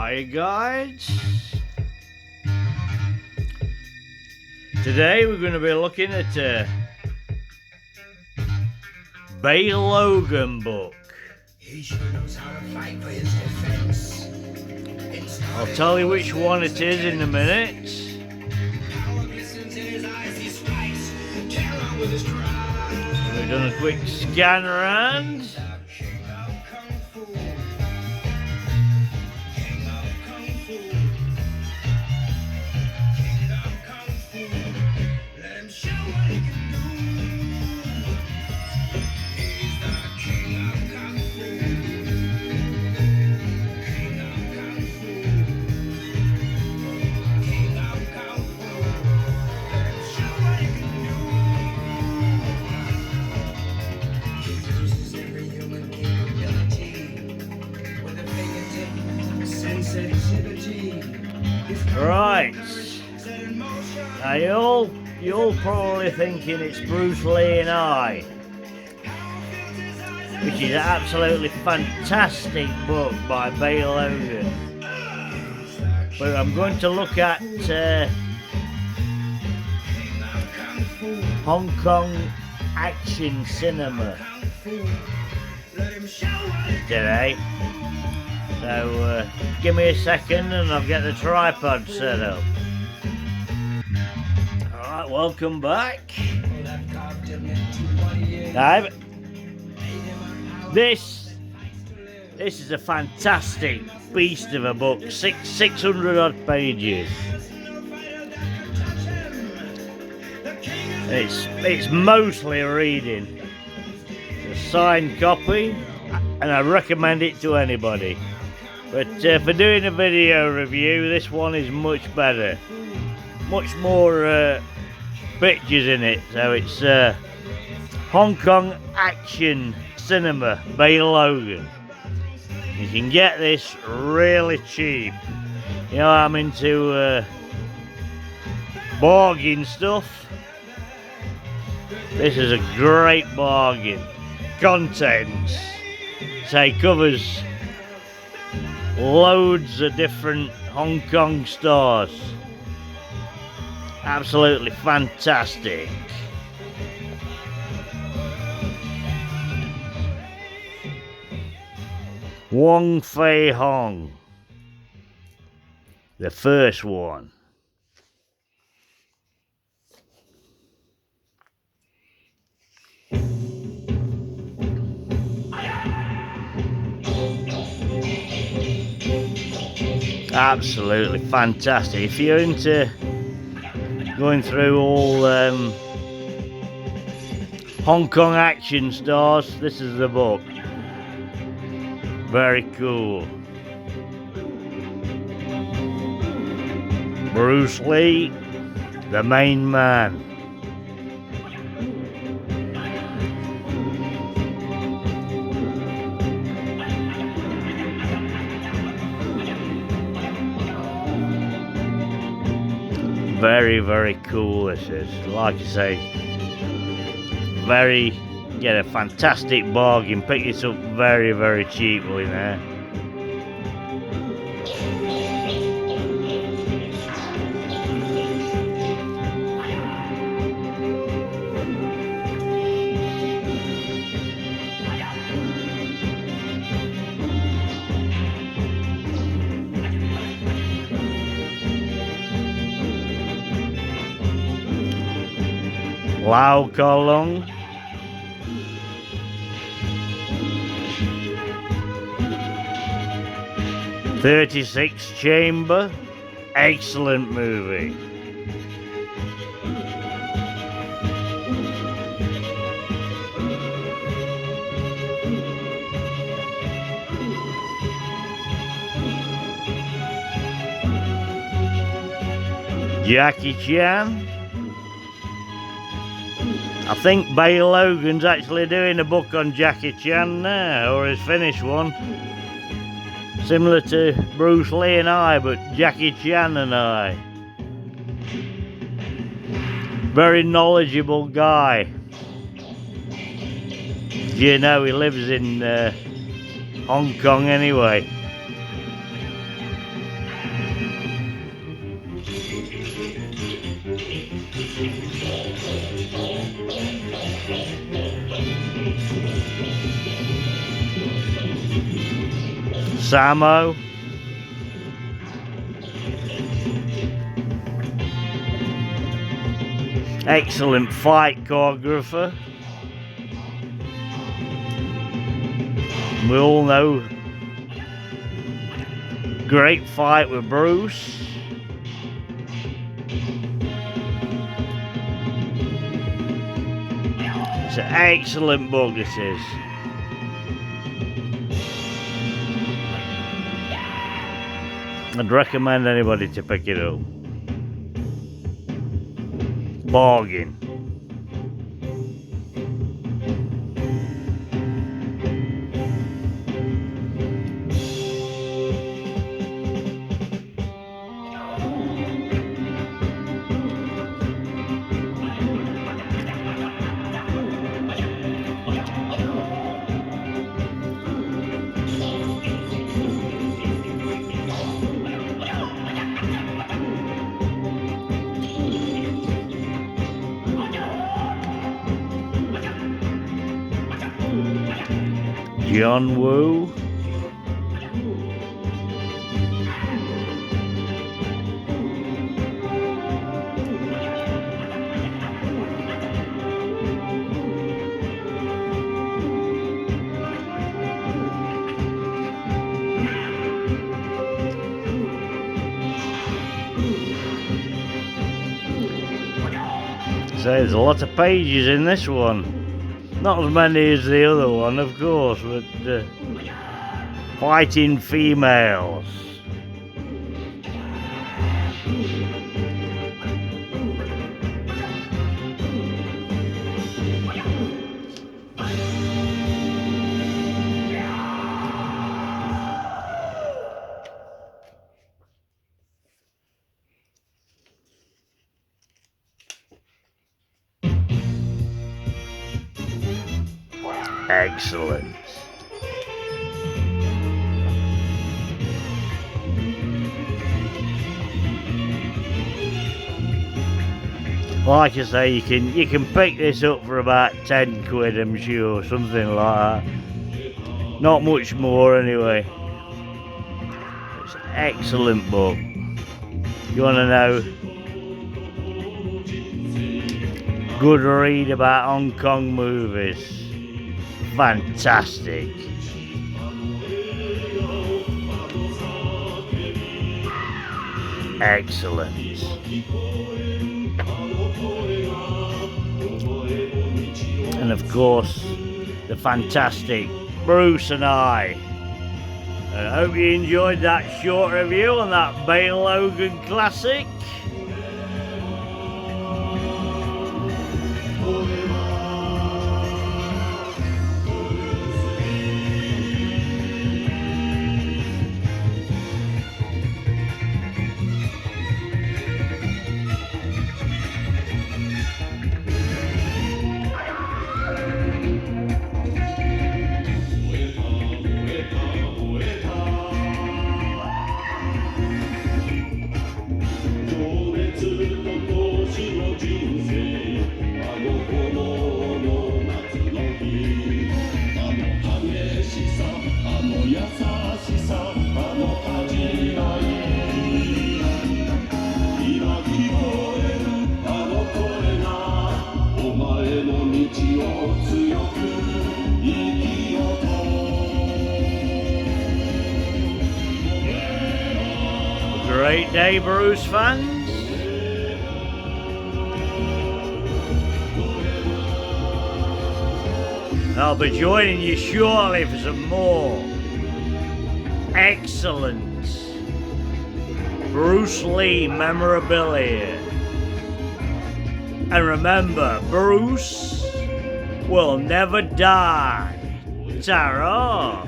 Hi guys. Today we're going to be looking at a Bey Logan book. He sure knows how to fight for his defense. I'll tell you which one it is in a minute. We've done a quick scan around. Right. Now you're probably thinking it's Bruce Lee and I, which is an absolutely fantastic book by Bey Logan. But I'm going to look at Hong Kong action cinema today. So give me a second and I'll get the tripod set up. Alright, welcome back. Now, this is a fantastic beast of a book, 600 odd pages. It's mostly reading. It's a signed copy and I recommend it to anybody. But for doing a video review, this one is much better. Much more pictures in it. So it's Hong Kong Action Cinema, Bey Logan. You can get this really cheap. You know, I'm into bargain stuff. This is a great bargain. Contents. Say covers loads of different Hong Kong stars. Absolutely fantastic. Wong Fei Hong, the first one. Absolutely fantastic. If you're into going through all Hong Kong action stars, this is the book. Very cool. Bruce Lee, the main man. Very, very cool this is. Like I say, get a fantastic bargain. Pick this up very, very cheaply now. Lau Kolong. "36 Chamber," excellent movie. Jackie Chan. I think Bey Logan's actually doing a book on Jackie Chan now, or has finished one. Similar to Bruce Lee and I, but Jackie Chan and I. Very knowledgeable guy. You know, he lives in Hong Kong anyway. Samo. Excellent fight choreographer. We all know great fight with Bruce. It's an excellent book, this is. I'd recommend anybody to pick it up. Bargain. John Woo. So there's a lot of pages in this one. Not as many as the other one, of course, but fighting females. Excellent. Like I say, you can pick this up for about 10 quid, I'm sure, something like that. Not much more anyway. It's an excellent book. You want to know good read about Hong Kong movies. Fantastic. Excellent. And of course, the fantastic Bruce and I. And I hope you enjoyed that short review on that Bey Logan classic. Great day, Bruce fans. I'll be joining you shortly for some more excellent Bruce Lee memorabilia. And remember, Bruce will never die. Ta-ra!